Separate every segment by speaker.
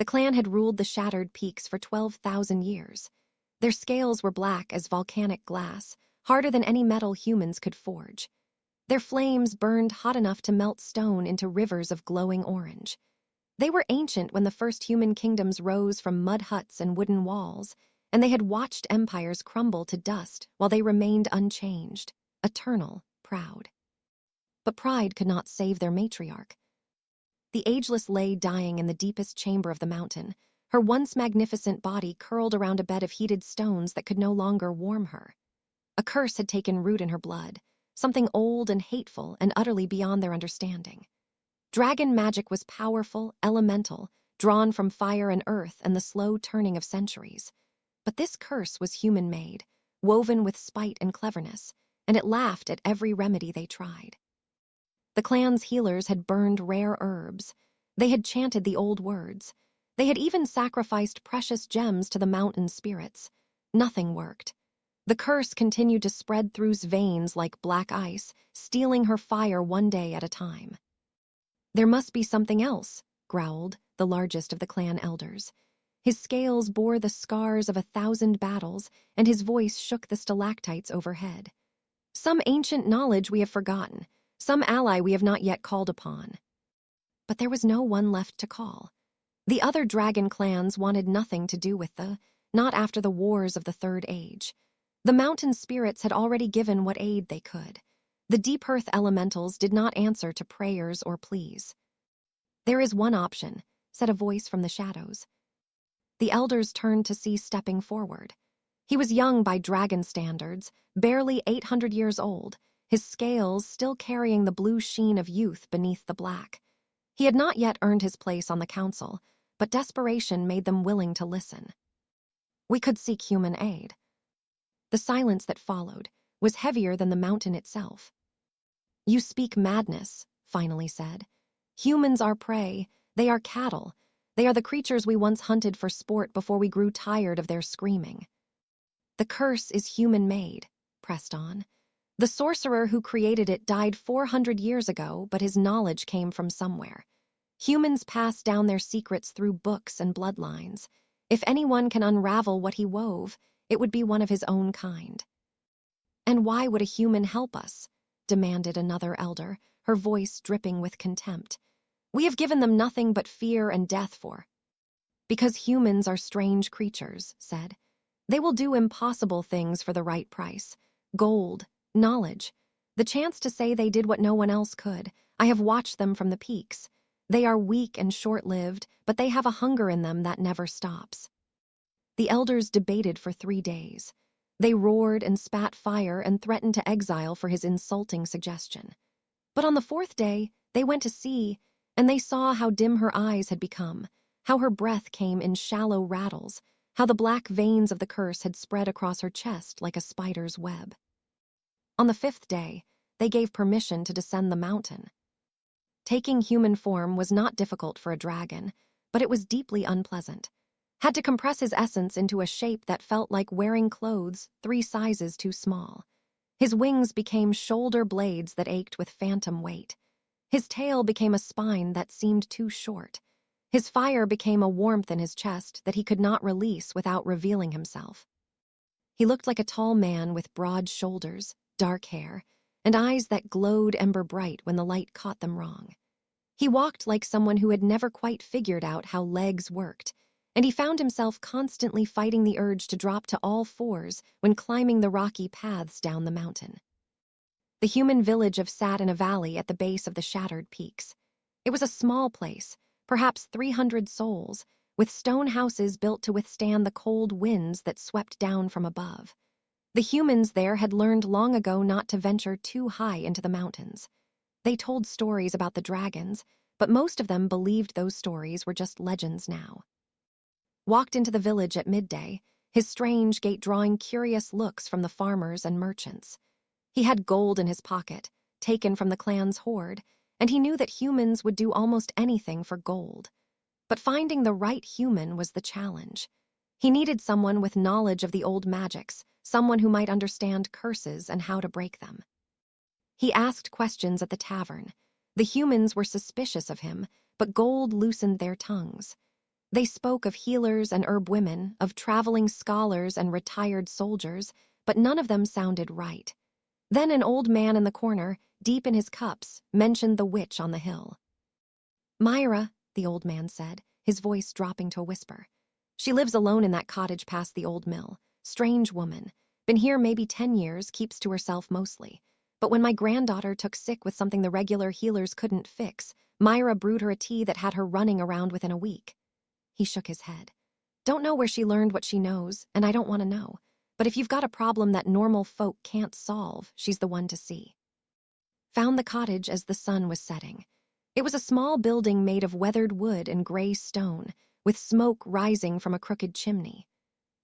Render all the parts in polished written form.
Speaker 1: The clan had ruled the shattered peaks for 12,000 years. Their scales were black as volcanic glass, harder than any metal humans could forge. Their flames burned hot enough to melt stone into rivers of glowing orange. They were ancient when the first human kingdoms rose from mud huts and wooden walls, and they had watched empires crumble to dust while they remained unchanged, eternal, proud. But pride could not save their matriarch. The ageless lay dying in the deepest chamber of the mountain, her once magnificent body curled around a bed of heated stones that could no longer warm her. A curse had taken root in her blood, something old and hateful and utterly beyond their understanding. Dragon magic was powerful, elemental, drawn from fire and earth and the slow turning of centuries. But this curse was human-made, woven with spite and cleverness, and it laughed at every remedy they tried. The clan's healers had burned rare herbs. They had chanted the old words. They had even sacrificed precious gems to the mountain spirits. Nothing worked. The curse continued to spread through veins like black ice, stealing her fire one day at a time. "There must be something else," growled the largest of the clan elders. His scales bore the scars of 1,000 battles, and his voice shook the stalactites overhead. "Some ancient knowledge we have forgotten, some ally we have not yet called upon." But there was no one left to call. The other dragon clans wanted nothing to do with not after the wars of the Third Age. The mountain spirits had already given what aid they could. The deep earth elementals did not answer to prayers or pleas. "There is one option," said a voice from the shadows. The elders turned to see stepping forward. He was young by dragon standards, barely 800 years old, his scales still carrying the blue sheen of youth beneath the black. He had not yet earned his place on the council, but desperation made them willing to listen. "We could seek human aid." The silence that followed was heavier than the mountain itself. "You speak madness," finally said. "Humans are prey, they are cattle. They are the creatures we once hunted for sport before we grew tired of their screaming." "The curse is human-made," pressed on. "The sorcerer who created it died 400 years ago, but his knowledge came from somewhere. Humans pass down their secrets through books and bloodlines. If anyone can unravel what he wove, it would be one of his own kind." "And why would a human help us?" demanded another elder, her voice dripping with contempt. "We have given them nothing but fear and death for." "Because humans are strange creatures," said. "They will do impossible things for the right price. Gold, knowledge, the chance to say they did what no one else could. I have watched them from the peaks. They are weak and short-lived, but they have a hunger in them that never stops." The elders debated for 3 days. They roared and spat fire and threatened to exile for his insulting suggestion. But on the 4th day, they went to see, and they saw how dim her eyes had become, how her breath came in shallow rattles, how the black veins of the curse had spread across her chest like a spider's web. On the 5th day, they gave permission to descend the mountain. Taking human form was not difficult for a dragon, but it was deeply unpleasant. Had to compress his essence into a shape that felt like wearing clothes 3 sizes too small. His wings became shoulder blades that ached with phantom weight. His tail became a spine that seemed too short. His fire became a warmth in his chest that he could not release without revealing himself. He looked like a tall man with broad shoulders, dark hair, and eyes that glowed ember bright when the light caught them wrong. He walked like someone who had never quite figured out how legs worked, and he found himself constantly fighting the urge to drop to all 4s when climbing the rocky paths down the mountain. The human village sat in a valley at the base of the shattered peaks. It was a small place, perhaps 300 souls, with stone houses built to withstand the cold winds that swept down from above. The humans there had learned long ago not to venture too high into the mountains. They told stories about the dragons, but most of them believed those stories were just legends now. Walked into the village at midday, his strange gait drawing curious looks from the farmers and merchants. He had gold in his pocket, taken from the clan's hoard, and he knew that humans would do almost anything for gold. But finding the right human was the challenge. He needed someone with knowledge of the old magics, someone who might understand curses and how to break them. He asked questions at the tavern. The humans were suspicious of him, but gold loosened their tongues. They spoke of healers and herb women, of traveling scholars and retired soldiers, but none of them sounded right. Then an old man in the corner, deep in his cups, mentioned the witch on the hill. "Myra," the old man said, his voice dropping to a whisper. "She lives alone in that cottage past the old mill. Strange woman. Been here maybe 10 years, keeps to herself mostly. But when my granddaughter took sick with something the regular healers couldn't fix, Myra brewed her a tea that had her running around within a week." He shook his head. "Don't know where she learned what she knows, and I don't want to know. But if you've got a problem that normal folk can't solve, she's the one to see." Found the cottage as the sun was setting. It was a small building made of weathered wood and gray stone, with smoke rising from a crooked chimney.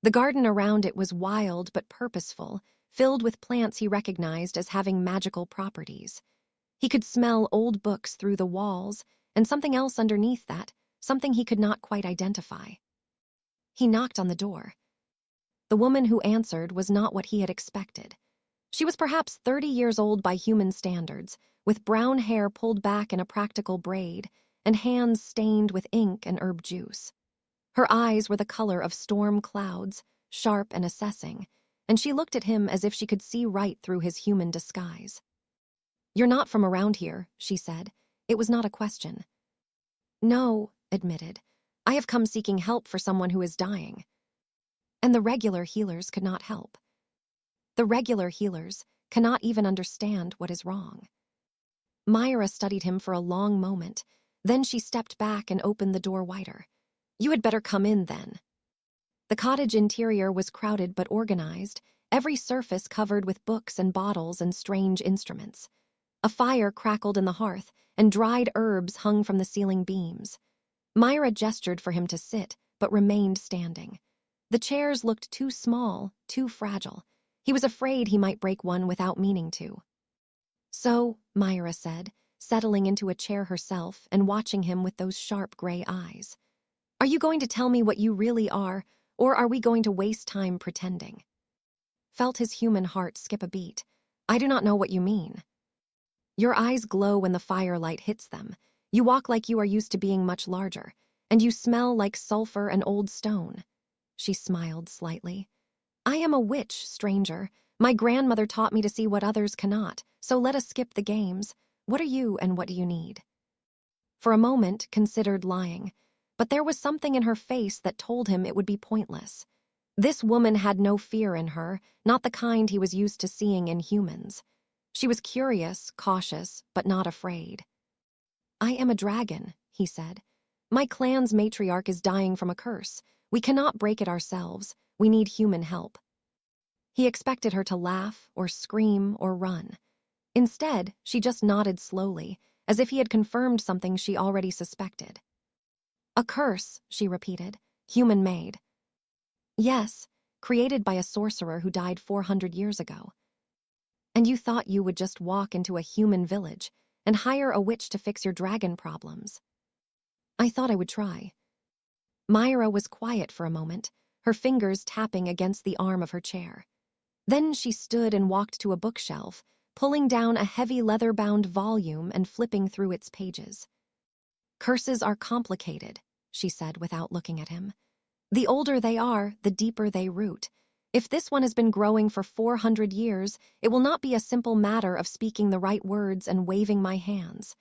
Speaker 1: The garden around it was wild but purposeful, filled with plants he recognized as having magical properties. He could smell old books through the walls, and something else underneath that, something he could not quite identify. He knocked on the door. The woman who answered was not what he had expected. She was perhaps 30 years old by human standards, with brown hair pulled back in a practical braid and hands stained with ink and herb juice. Her eyes were the color of storm clouds, sharp and assessing, and she looked at him as if she could see right through his human disguise. "You're not from around here," she said. It was not a question. "No," admitted. "I have come seeking help for someone who is dying." And the regular healers could not help. The regular healers cannot even understand what is wrong. Myra studied him for a long moment. Then she stepped back and opened the door wider. "You had better come in, then." The cottage interior was crowded but organized, every surface covered with books and bottles and strange instruments. A fire crackled in the hearth, and dried herbs hung from the ceiling beams. Myra gestured for him to sit, but remained standing. The chairs looked too small, too fragile. He was afraid he might break one without meaning to. "So," Myra said, settling into a chair herself and watching him with those sharp gray eyes, "are you going to tell me what you really are, or are we going to waste time pretending?" Felt his human heart skip a beat. "I do not know what you mean." "Your eyes glow when the firelight hits them. You walk like you are used to being much larger, and you smell like sulfur and old stone." She smiled slightly. "I am a witch, stranger. My grandmother taught me to see what others cannot, so let us skip the games. What are you and what do you need?" For a moment, considered lying, but there was something in her face that told him it would be pointless. This woman had no fear in her, not the kind he was used to seeing in humans. She was curious, cautious, but not afraid. "I am a dragon," he said. "My clan's matriarch is dying from a curse. We cannot break it ourselves. We need human help." He expected her to laugh or scream or run. Instead, she just nodded slowly, as if he had confirmed something she already suspected. "A curse," she repeated, "human-made." "Yes, created by a sorcerer who died 400 years ago." "And you thought you would just walk into a human village and hire a witch to fix your dragon problems?" "I thought I would try." Myra was quiet for a moment, her fingers tapping against the arm of her chair. Then she stood and walked to a bookshelf, pulling down a heavy leather-bound volume and flipping through its pages. "Curses are complicated," she said without looking at him. "The older they are, the deeper they root. If this one has been growing for 400 years, it will not be a simple matter of speaking the right words and waving my hands.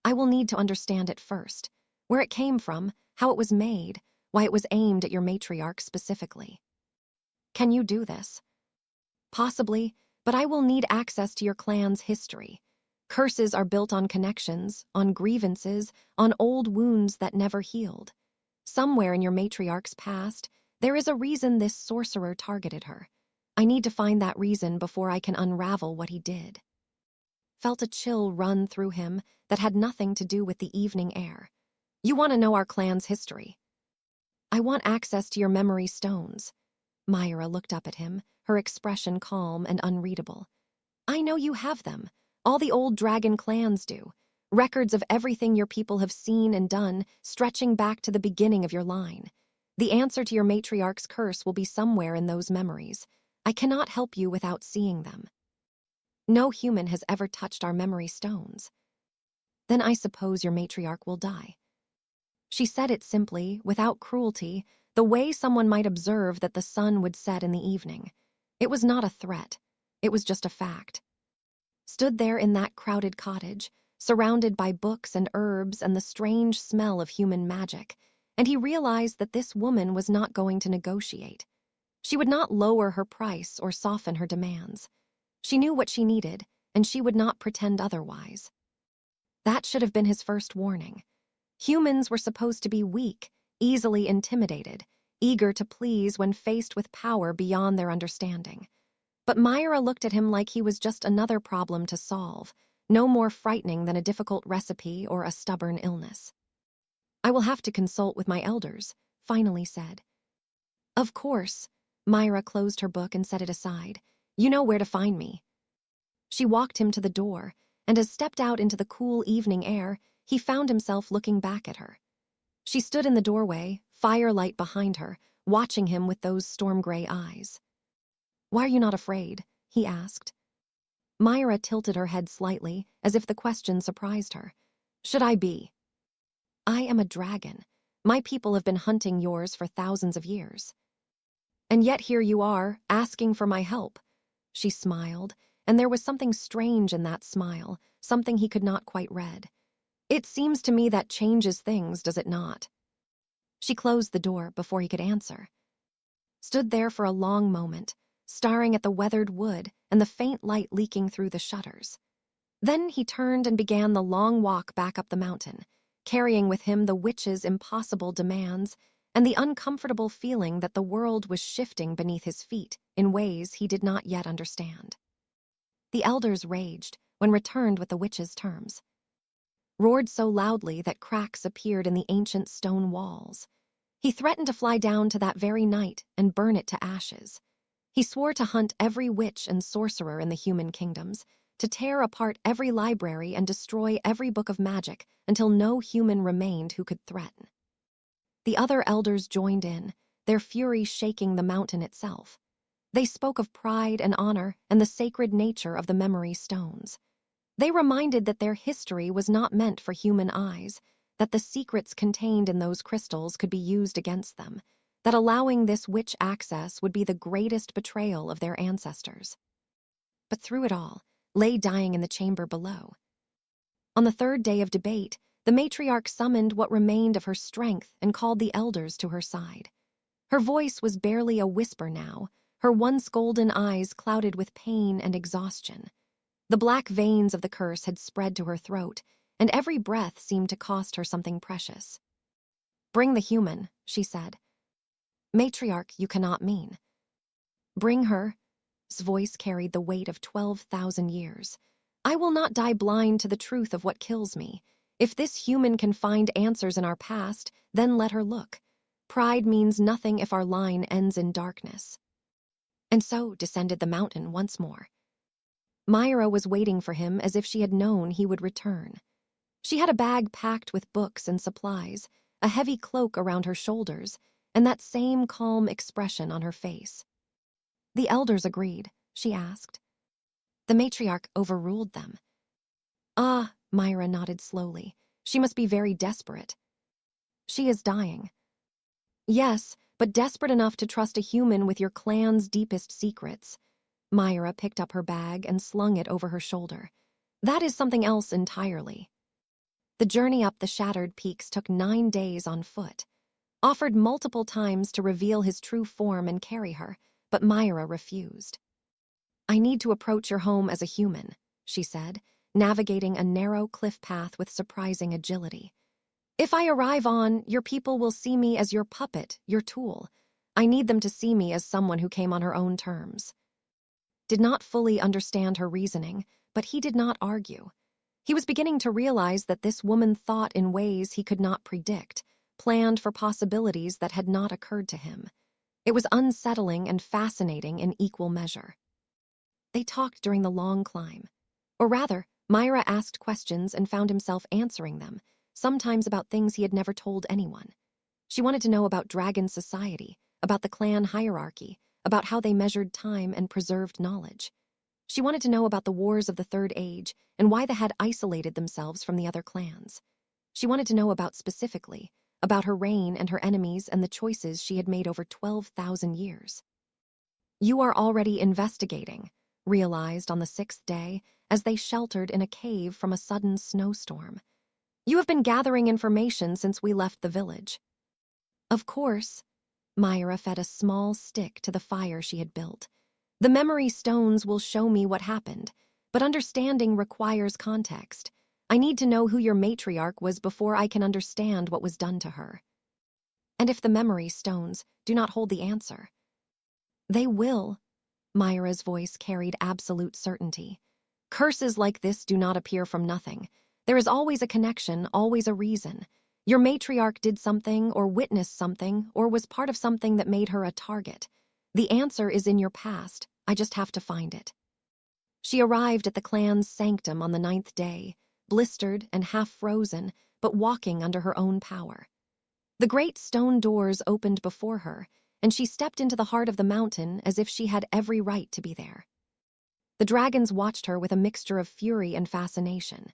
Speaker 1: I will need to understand it first, where it came from, how it was made, why it was aimed at your matriarch specifically." "Can you do this?" "Possibly, but I will need access to your clan's history. Curses are built on connections, on grievances, on old wounds that never healed. Somewhere in your matriarch's past, there is a reason this sorcerer targeted her. I need to find that reason before I can unravel what he did." Felt a chill run through him that had nothing to do with the evening air. "You want to know our clan's history?" "I want access to your memory stones." Myra looked up at him, her expression calm and unreadable. "I know you have them. All the old dragon clans do. Records of everything your people have seen and done, stretching back to the beginning of your line. The answer to your matriarch's curse will be somewhere in those memories. I cannot help you without seeing them." "No human has ever touched our memory stones." "Then I suppose your matriarch will die." She said it simply, without cruelty, the way someone might observe that the sun would set in the evening. It was not a threat. It was just a fact. Stood there in that crowded cottage, surrounded by books and herbs and the strange smell of human magic, and he realized that this woman was not going to negotiate. She would not lower her price or soften her demands. She knew what she needed, and she would not pretend otherwise. That should have been his first warning. Humans were supposed to be weak, easily intimidated, eager to please when faced with power beyond their understanding. But Myra looked at him like he was just another problem to solve, no more frightening than a difficult recipe or a stubborn illness. "I will have to consult with my elders," finally said. "Of course." Myra closed her book and set it aside. "You know where to find me." She walked him to the door, and as stepped out into the cool evening air, he found himself looking back at her. She stood in the doorway, firelight behind her, watching him with those storm-gray eyes. "Why are you not afraid?" he asked. Myra tilted her head slightly, as if the question surprised her. "Should I be?" "I am a dragon. My people have been hunting yours for thousands of years. And yet here you are, asking for my help." She smiled, and there was something strange in that smile, something he could not quite read. "It seems to me that changes things, does it not?" She closed the door before he could answer. Stood there for a long moment, staring at the weathered wood and the faint light leaking through the shutters. Then he turned and began the long walk back up the mountain, carrying with him the witch's impossible demands and the uncomfortable feeling that the world was shifting beneath his feet in ways he did not yet understand. The elders raged when returned with the witch's terms. Roared so loudly that cracks appeared in the ancient stone walls. He threatened to fly down to that very night and burn it to ashes. He swore to hunt every witch and sorcerer in the human kingdoms, to tear apart every library and destroy every book of magic until no human remained who could threaten. The other elders joined in, their fury shaking the mountain itself. They spoke of pride and honor and the sacred nature of the memory stones. They reminded that their history was not meant for human eyes, that the secrets contained in those crystals could be used against them, that allowing this witch access would be the greatest betrayal of their ancestors. But through it all, lay dying in the chamber below. On the third day of debate, the matriarch summoned what remained of her strength and called the elders to her side. Her voice was barely a whisper now, her once golden eyes clouded with pain and exhaustion. The black veins of the curse had spread to her throat, and every breath seemed to cost her something precious. "Bring the human," she said. "Matriarch, you cannot mean." "Bring her." His voice carried the weight of 12,000 years. "I will not die blind to the truth of what kills me. If this human can find answers in our past, then let her look. Pride means nothing if our line ends in darkness." And so descended the mountain once more. Myra was waiting for him as if she had known he would return. She had a bag packed with books and supplies, a heavy cloak around her shoulders, and that same calm expression on her face. "The elders agreed," she asked. "The matriarch overruled them." "Ah," Myra nodded slowly. "She must be very desperate." "She is dying." "Yes, but desperate enough to trust a human with your clan's deepest secrets." Myra picked up her bag and slung it over her shoulder. "That is something else entirely." The journey up the shattered peaks took 9 days on foot. Offered multiple times to reveal his true form and carry her, but Myra refused. "I need to approach your home as a human," she said, navigating a narrow cliff path with surprising agility. "If I arrive on, your people will see me as your puppet, your tool. I need them to see me as someone who came on her own terms." Did not fully understand her reasoning, but he did not argue. He was beginning to realize that this woman thought in ways he could not predict, planned for possibilities that had not occurred to him. It was unsettling and fascinating in equal measure. They talked during the long climb. Or rather, Myra asked questions and found himself answering them, sometimes about things he had never told anyone. She wanted to know about dragon society, about the clan hierarchy, about how they measured time and preserved knowledge. She wanted to know about the wars of the Third Age and why they had isolated themselves from the other clans. She wanted to know about specifically, about her reign and her enemies and the choices she had made over 12,000 years. "You are already investigating," realized on the 6th day as they sheltered in a cave from a sudden snowstorm. "You have been gathering information since we left the village." "Of course." Myra fed a small stick to the fire she had built. "The memory stones will show me what happened, but understanding requires context. I need to know who your matriarch was before I can understand what was done to her." "And if the memory stones do not hold the answer?" "They will." Myra's voice carried absolute certainty. "Curses like this do not appear from nothing. There is always a connection, always a reason. Your matriarch did something or witnessed something or was part of something that made her a target. The answer is in your past. I just have to find it." She arrived at the clan's sanctum on the 9th day, blistered and half frozen, but walking under her own power. The great stone doors opened before her, and she stepped into the heart of the mountain as if she had every right to be there. The dragons watched her with a mixture of fury and fascination.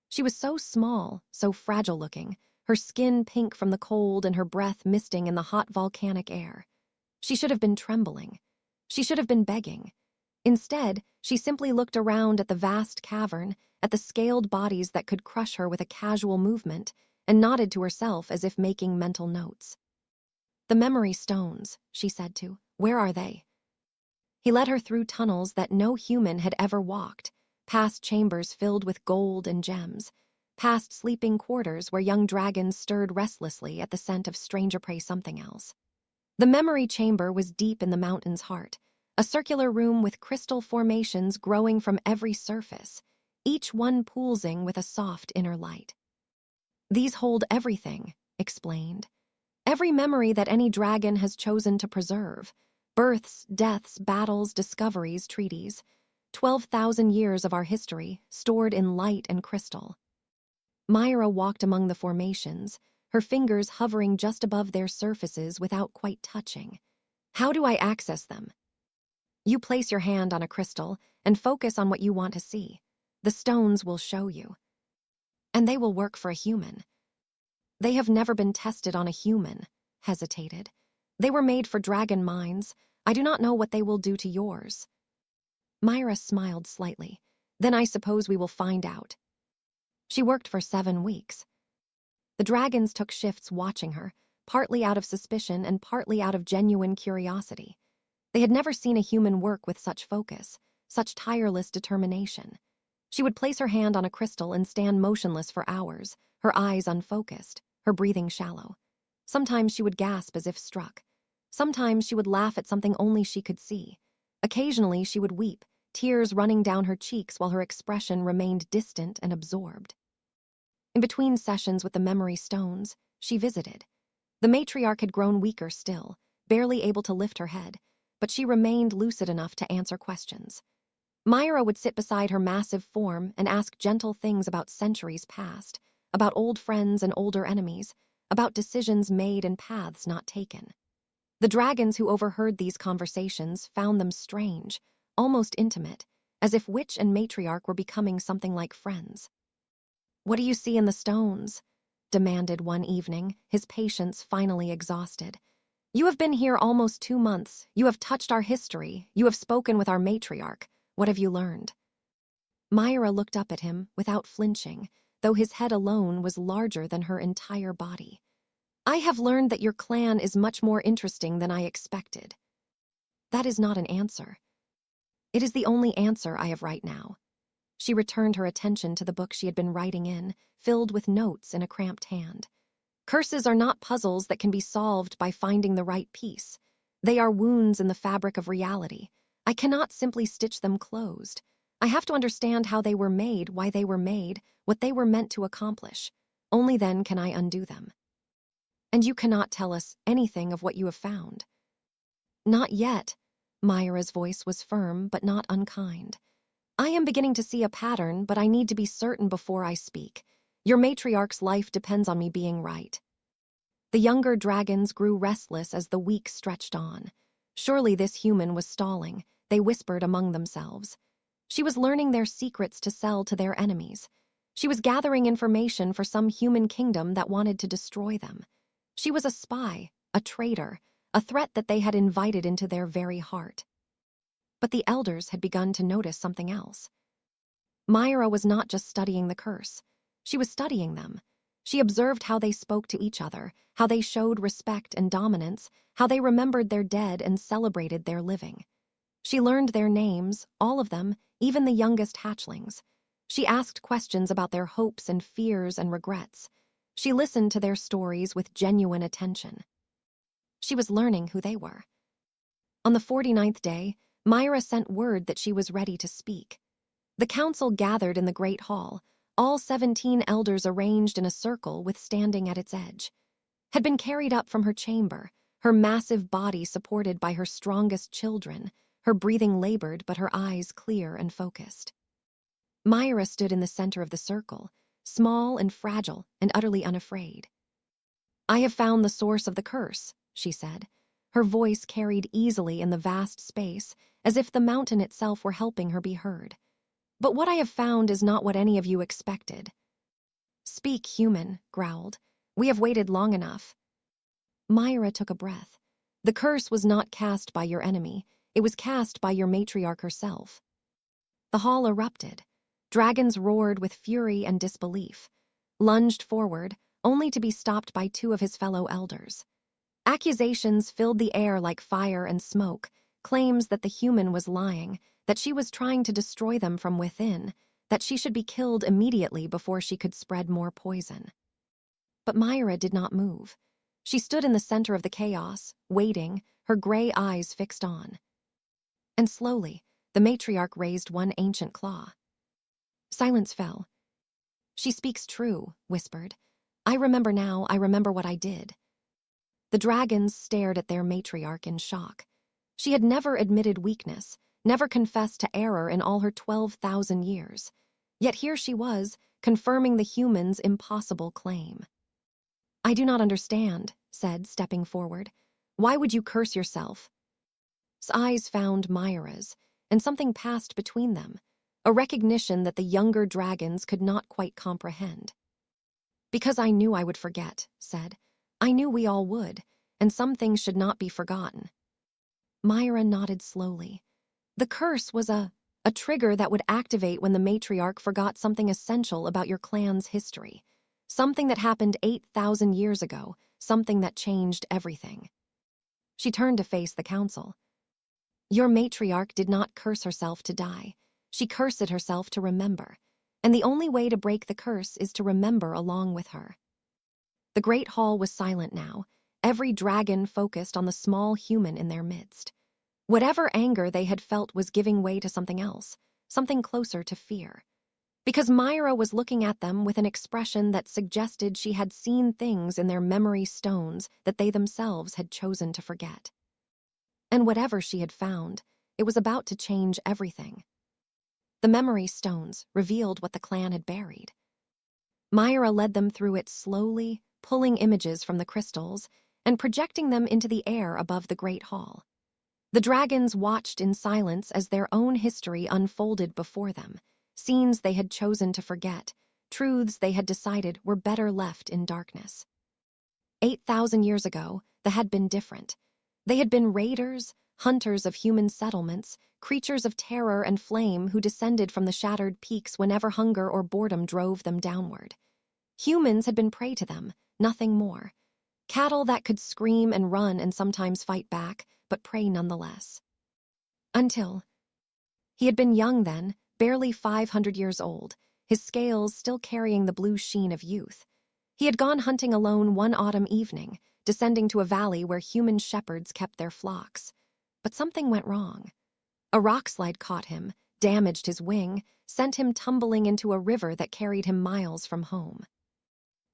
Speaker 1: She was so small, so fragile-looking, her skin pink from the cold and her breath misting in the hot volcanic air. She should have been trembling. She should have been begging. Instead, she simply looked around at the vast cavern, at the scaled bodies that could crush her with a casual movement, and nodded to herself as if making mental notes. "The memory stones," she said to. "Where are they?" He led her through tunnels that no human had ever walked, past chambers filled with gold and gems, past sleeping quarters where young dragons stirred restlessly at the scent of stranger prey something else. The memory chamber was deep in the mountain's heart, a circular room with crystal formations growing from every surface, each one pulsing with a soft inner light. "These hold everything," explained. "Every memory that any dragon has chosen to preserve. Births, deaths, battles, discoveries, treaties. 12,000 years of our history, stored in light and crystal." Myra walked among the formations, her fingers hovering just above their surfaces without quite touching. "How do I access them?" "You place your hand on a crystal and focus on what you want to see. The stones will show you. And they will work for a human." "They have never been tested on a human," hesitated. "They were made for dragon minds. I do not know what they will do to yours." Myra smiled slightly. "Then I suppose we will find out." She worked for 7 weeks. The dragons took shifts watching her, partly out of suspicion and partly out of genuine curiosity. They had never seen a human work with such focus, such tireless determination. She would place her hand on a crystal and stand motionless for hours, her eyes unfocused, her breathing shallow. Sometimes she would gasp as if struck. Sometimes she would laugh at something only she could see. Occasionally she would weep, tears running down her cheeks while her expression remained distant and absorbed. In between sessions with the memory stones, she visited. The matriarch had grown weaker still, barely able to lift her head, but she remained lucid enough to answer questions. Myra would sit beside her massive form and ask gentle things about centuries past, about old friends and older enemies, about decisions made and paths not taken. The dragons who overheard these conversations found them strange, almost intimate, as if witch and matriarch were becoming something like friends. "What do you see in the stones?" demanded one evening, his patience finally exhausted. "You have been here almost 2 months. You have touched our history. You have spoken with our matriarch. What have you learned?" Myra looked up at him without flinching, though his head alone was larger than her entire body. "I have learned that your clan is much more interesting than I expected." "That is not an answer." "It is the only answer I have right now." She returned her attention to the book she had been writing in, filled with notes in a cramped hand. "Curses are not puzzles that can be solved by finding the right piece. They are wounds in the fabric of reality. I cannot simply stitch them closed. I have to understand how they were made, why they were made, what they were meant to accomplish. Only then can I undo them." "And you cannot tell us anything of what you have found?" "Not yet." Myra's voice was firm but not unkind. "I am beginning to see a pattern, but I need to be certain before I speak. Your matriarch's life depends on me being right." The younger dragons grew restless as the weeks stretched on. Surely this human was stalling, they whispered among themselves. She was learning their secrets to sell to their enemies. She was gathering information for some human kingdom that wanted to destroy them. She was a spy, a traitor, a threat that they had invited into their very heart. But the elders had begun to notice something else. Myra was not just studying the curse. She was studying them. She observed how they spoke to each other, how they showed respect and dominance, how they remembered their dead and celebrated their living. She learned their names, all of them, even the youngest hatchlings. She asked questions about their hopes and fears and regrets. She listened to their stories with genuine attention. She was learning who they were. On the 49th day, Myra sent word that she was ready to speak. The council gathered in the great hall, all 17 elders arranged in a circle with standing at its edge. Had been carried up from her chamber, her massive body supported by her strongest children, her breathing labored but her eyes clear and focused. Myra stood in the center of the circle, small and fragile and utterly unafraid. "I have found the source of the curse," she said. Her voice carried easily in the vast space, as if the mountain itself were helping her be heard. "But what I have found is not what any of you expected." "Speak, human," growled. "We have waited long enough." Myra took a breath. The curse was not cast by your enemy. It was cast by your matriarch herself. The hall erupted. Dragons roared with fury and disbelief, lunged forward, only to be stopped by 2 of his fellow elders. Accusations filled the air like fire and smoke, claims that the human was lying, that she was trying to destroy them from within, that she should be killed immediately before she could spread more poison. But Myra did not move. She stood in the center of the chaos, waiting, her gray eyes fixed on. And slowly, the matriarch raised one ancient claw. Silence fell. "She speaks true," whispered. "I remember now, I remember what I did." The dragons stared at their matriarch in shock. She had never admitted weakness, never confessed to error in all her 12,000 years. Yet here she was, confirming the humans' impossible claim. "I do not understand," said, stepping forward. "Why would you curse yourself?" His eyes found Myra's, and something passed between them, a recognition that the younger dragons could not quite comprehend. "Because I knew I would forget," said. "I knew we all would, and some things should not be forgotten." Myra nodded slowly. The curse was a trigger that would activate when the matriarch forgot something essential about your clan's history. Something that happened 8,000 years ago, something that changed everything. She turned to face the council. "Your matriarch did not curse herself to die. She cursed herself to remember. And the only way to break the curse is to remember along with her." The great hall was silent now, every dragon focused on the small human in their midst. Whatever anger they had felt was giving way to something else, something closer to fear. Because Myra was looking at them with an expression that suggested she had seen things in their memory stones that they themselves had chosen to forget. And whatever she had found, it was about to change everything. The memory stones revealed what the clan had buried. Myra led them through it slowly, pulling images from the crystals and projecting them into the air above the great hall. The dragons watched in silence as their own history unfolded before them, scenes they had chosen to forget, truths they had decided were better left in darkness. 8,000 years ago, they had been different. They had been raiders, hunters of human settlements, creatures of terror and flame who descended from the shattered peaks whenever hunger or boredom drove them downward. Humans had been prey to them, nothing more. Cattle that could scream and run and sometimes fight back, but prey nonetheless. Until he had been young then, barely 500 years old, his scales still carrying the blue sheen of youth. He had gone hunting alone one autumn evening, descending to a valley where human shepherds kept their flocks. But something went wrong. A rockslide caught him, damaged his wing, sent him tumbling into a river that carried him miles from home.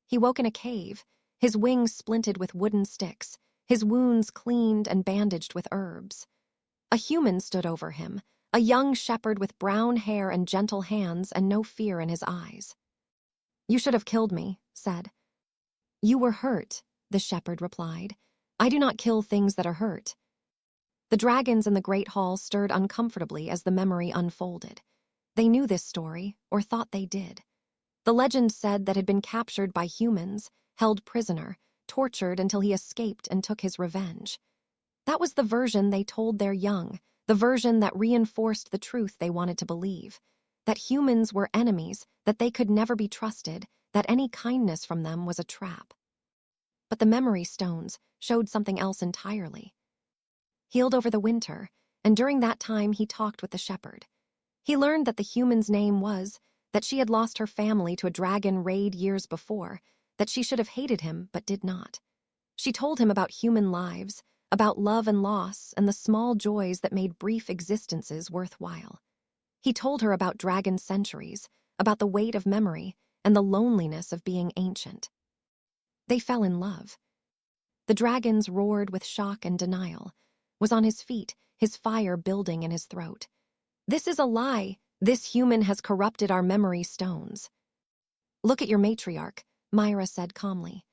Speaker 1: He woke in a cave, his wings splinted with wooden sticks, his wounds cleaned and bandaged with herbs. A human stood over him, a young shepherd with brown hair and gentle hands and no fear in his eyes. "You should have killed me," said. "You were hurt," the shepherd replied. "I do not kill things that are hurt." The dragons in the great hall stirred uncomfortably as the memory unfolded. They knew this story, or thought they did. The legend said that had been captured by humans, held prisoner, tortured until he escaped and took his revenge. That was the version they told their young, the version that reinforced the truth they wanted to believe, that humans were enemies, that they could never be trusted, that any kindness from them was a trap. But the memory stones showed something else entirely. Healed over the winter, and during that time he talked with the shepherd. He learned that the human's name was, that she had lost her family to a dragon raid years before, that she should have hated him but did not. She told him about human lives, about love and loss and the small joys that made brief existences worthwhile. He told her about dragon centuries, about the weight of memory and the loneliness of being ancient. They fell in love. The dragons roared with shock and denial, was on his feet, his fire building in his throat. "This is a lie. This human has corrupted our memory stones." "Look at your matriarch," Myra said calmly.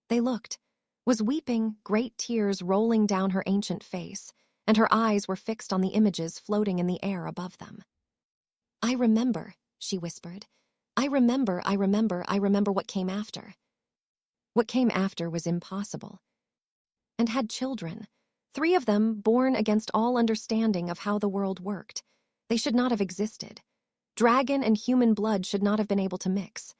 Speaker 1: They looked, was weeping, great tears rolling down her ancient face, and her eyes were fixed on the images floating in the air above them. "I remember," she whispered. I remember what came after." What came after was impossible. And had children, 3 of them born against all understanding of how the world worked. They should not have existed. Dragon and human blood should not have been able to mix.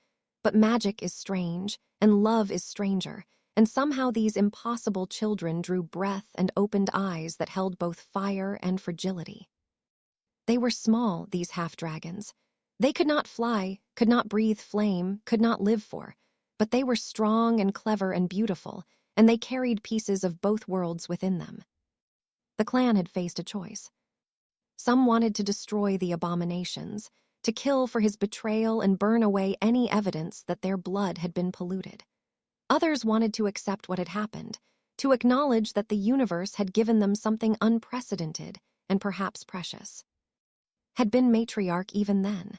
Speaker 1: But magic is strange, and love is stranger, and somehow these impossible children drew breath and opened eyes that held both fire and fragility. They were small, these half-dragons. They could not fly, could not breathe flame, could not live for, but they were strong and clever and beautiful, and they carried pieces of both worlds within them. The clan had faced a choice. Some wanted to destroy the abominations, to kill for his betrayal and burn away any evidence that their blood had been polluted. Others wanted to accept what had happened, to acknowledge that the universe had given them something unprecedented and perhaps precious. Had been matriarch even then,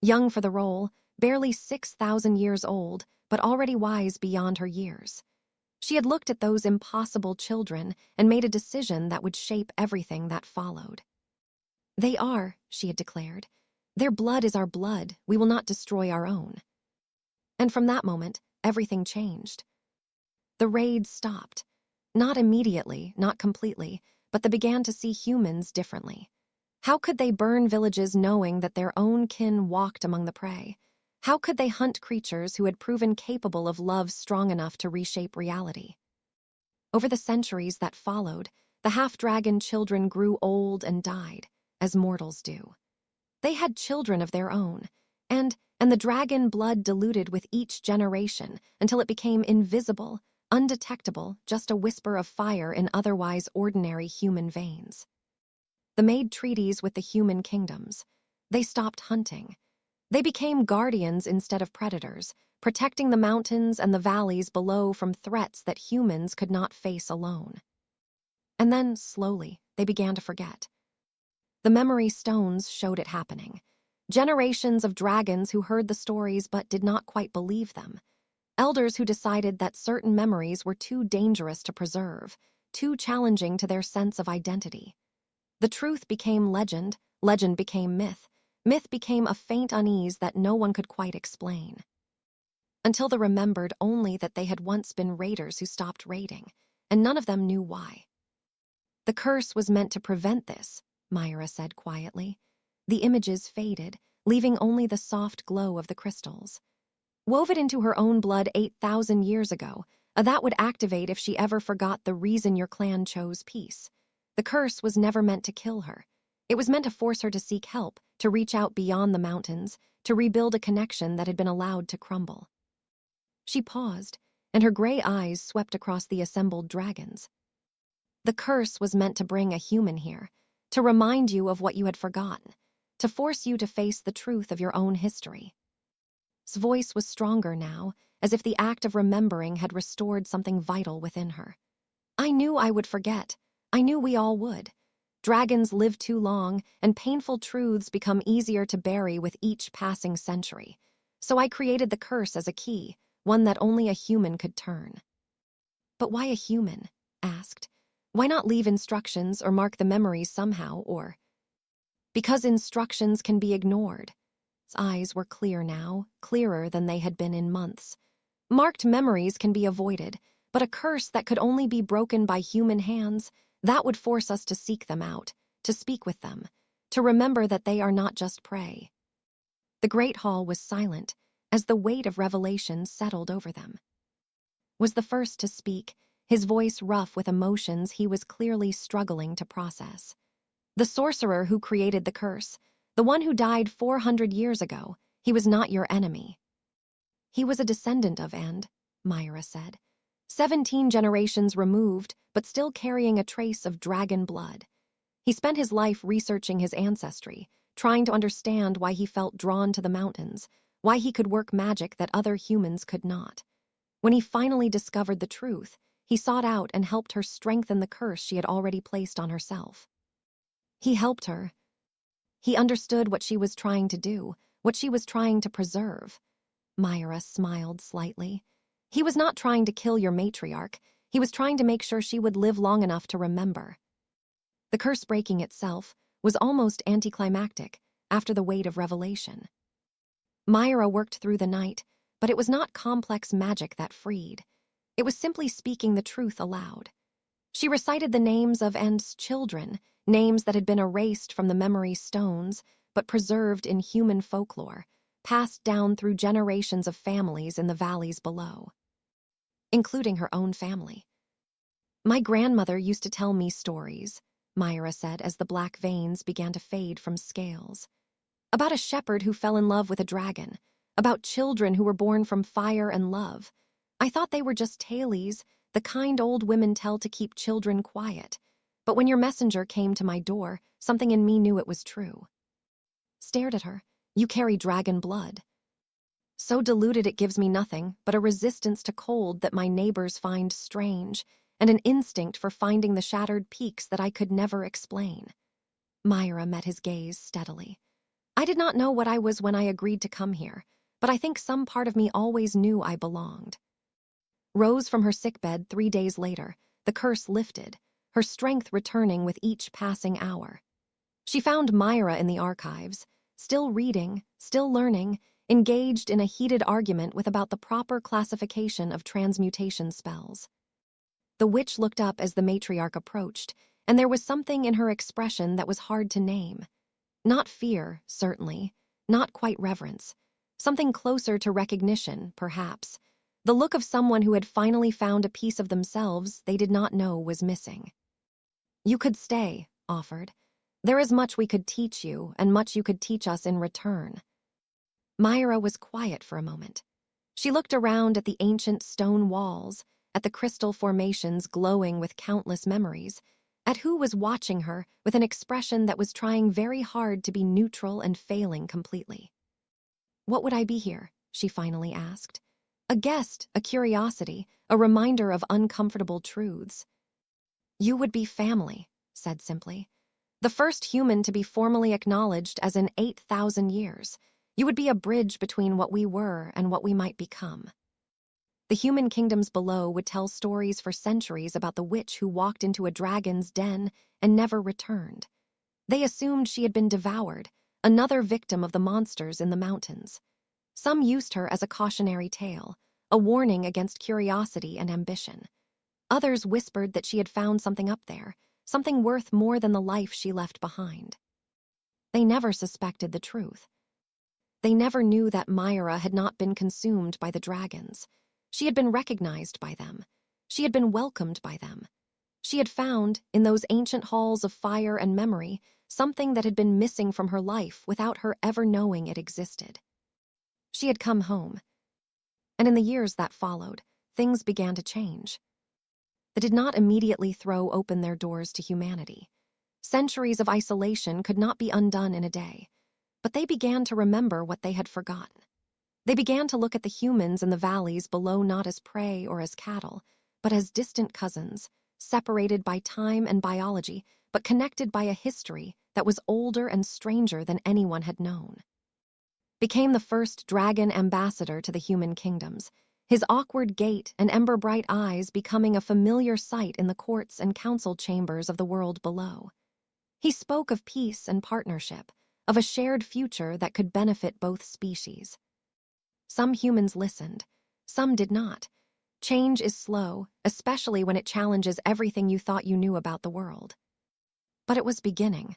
Speaker 1: young for the role, barely 6,000 years old, but already wise beyond her years. She had looked at those impossible children and made a decision that would shape everything that followed. "They are," she had declared. "Their blood is our blood. We will not destroy our own." And from that moment, everything changed. The raids stopped. Not immediately, not completely, but they began to see humans differently. How could they burn villages knowing that their own kin walked among the prey? How could they hunt creatures who had proven capable of love strong enough to reshape reality? Over the centuries that followed, the half-dragon children grew old and died, as mortals do. They had children of their own, and the dragon blood diluted with each generation until it became invisible, undetectable, just a whisper of fire in otherwise ordinary human veins. They made treaties with the human kingdoms. They stopped hunting. They became guardians instead of predators, protecting the mountains and the valleys below from threats that humans could not face alone. And then, slowly, they began to forget. The memory stones showed it happening. Generations of dragons who heard the stories but did not quite believe them. Elders who decided that certain memories were too dangerous to preserve, too challenging to their sense of identity. The truth became legend, legend became myth, myth became a faint unease that no one could quite explain. Until they remembered only that they had once been raiders who stopped raiding, and none of them knew why. "The curse was meant to prevent this," Myra said quietly. The images faded, leaving only the soft glow of the crystals. "Woven into her own blood 8,000 years ago, that would activate if she ever forgot the reason your clan chose peace. The curse was never meant to kill her. It was meant to force her to seek help, to reach out beyond the mountains, to rebuild a connection that had been allowed to crumble." She paused, and her gray eyes swept across the assembled dragons. "The curse was meant to bring a human here, to remind you of what you had forgotten, to force you to face the truth of your own history." His voice was stronger now, as if the act of remembering had restored something vital within her. "I knew I would forget. I knew we all would. Dragons live too long, and painful truths become easier to bury with each passing century. So I created the curse as a key, one that only a human could turn." "But why a human?" asked. "Why not leave instructions or mark the memories somehow, or—" "Because instructions can be ignored." His eyes were clear now, clearer than they had been in months. Marked memories can be avoided, but a curse that could only be broken by human hands, that would force us to seek them out, to speak with them, to remember that they are not just prey. The Great Hall was silent as the weight of revelation settled over them. Was the first to speak, his voice rough with emotions he was clearly struggling to process. The sorcerer who created the curse, the one who died 400 years ago, he was not your enemy. He was a descendant of Myra said. 17 generations removed, but still carrying a trace of dragon blood. He spent his life researching his ancestry, trying to understand why he felt drawn to the mountains, why he could work magic that other humans could not. When he finally discovered the truth, he sought out and helped her strengthen the curse she had already placed on herself. He helped her. He understood what she was trying to do, what she was trying to preserve. Myra smiled slightly. He was not trying to kill your matriarch. He was trying to make sure she would live long enough to remember. The curse breaking itself was almost anticlimactic after the weight of revelation. Myra worked through the night, but it was not complex magic that freed. It was simply speaking the truth aloud. She recited the names of End's children, names that had been erased from the memory stones, but preserved in human folklore, passed down through generations of families in the valleys below, including her own family. My grandmother used to tell me stories, Myra said as the black veins began to fade from scales. About a shepherd who fell in love with a dragon, about children who were born from fire and love. I thought they were just tales, the kind old women tell to keep children quiet. But when your messenger came to my door, something in me knew it was true. Stared at her. You carry dragon blood. So diluted it gives me nothing but a resistance to cold that my neighbors find strange, and an instinct for finding the shattered peaks that I could never explain. Myra met his gaze steadily. I did not know what I was when I agreed to come here, but I think some part of me always knew I belonged. Rose from her sickbed 3 days later, the curse lifted, her strength returning with each passing hour. She found Myra in the archives, still reading, still learning, engaged in a heated argument with about the proper classification of transmutation spells. The witch looked up as the matriarch approached, and there was something in her expression that was hard to name. Not fear, certainly, not quite reverence. Something closer to recognition, perhaps. The look of someone who had finally found a piece of themselves they did not know was missing. You could stay, offered. There is much we could teach you, and much you could teach us in return. Myra was quiet for a moment. She looked around at the ancient stone walls, at the crystal formations glowing with countless memories, at who was watching her with an expression that was trying very hard to be neutral and failing completely. What would I be here? She finally asked. A guest, a curiosity, a reminder of uncomfortable truths. You would be family, said simply. The first human to be formally acknowledged as in 8,000 years. You would be a bridge between what we were and what we might become. The human kingdoms below would tell stories for centuries about the witch who walked into a dragon's den and never returned. They assumed she had been devoured, another victim of the monsters in the mountains. Some used her as a cautionary tale, a warning against curiosity and ambition. Others whispered that she had found something up there, something worth more than the life she left behind. They never suspected the truth. They never knew that Myra had not been consumed by the dragons. She had been recognized by them. She had been welcomed by them. She had found, in those ancient halls of fire and memory, something that had been missing from her life without her ever knowing it existed. She had come home. And in the years that followed, things began to change. They did not immediately throw open their doors to humanity. Centuries of isolation could not be undone in a day. But they began to remember what they had forgotten. They began to look at the humans in the valleys below not as prey or as cattle, but as distant cousins, separated by time and biology, but connected by a history that was older and stranger than anyone had known. Became the first dragon ambassador to the human kingdoms, his awkward gait and ember-bright eyes becoming a familiar sight in the courts and council chambers of the world below. He spoke of peace and partnership, of a shared future that could benefit both species. Some humans listened. Some did not. Change is slow, especially when it challenges everything you thought you knew about the world. But it was beginning.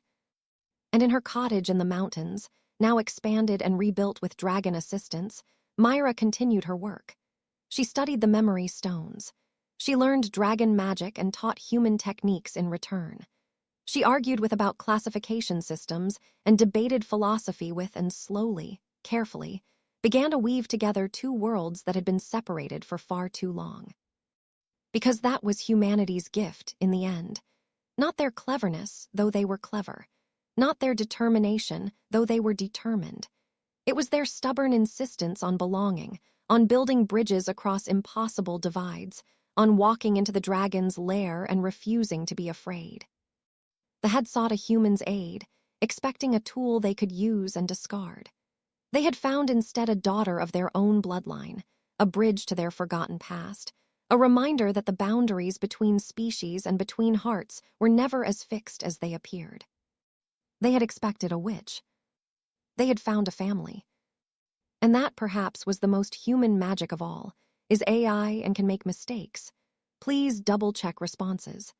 Speaker 1: And in her cottage in the mountains, now expanded and rebuilt with dragon assistance, Myra continued her work. She studied the memory stones. She learned dragon magic and taught human techniques in return. She argued with about classification systems and debated philosophy with and slowly, carefully, began to weave together two worlds that had been separated for far too long. Because that was humanity's gift in the end. Not their cleverness, though they were clever. Not their determination, though they were determined. It was their stubborn insistence on belonging, on building bridges across impossible divides, on walking into the dragon's lair and refusing to be afraid. They had sought a human's aid, expecting a tool they could use and discard. They had found instead a daughter of their own bloodline, a bridge to their forgotten past, a reminder that the boundaries between species and between hearts were never as fixed as they appeared. They had expected a witch. They had found a family. And that, perhaps, was the most human magic of all, is AI and can make mistakes. Please double-check responses.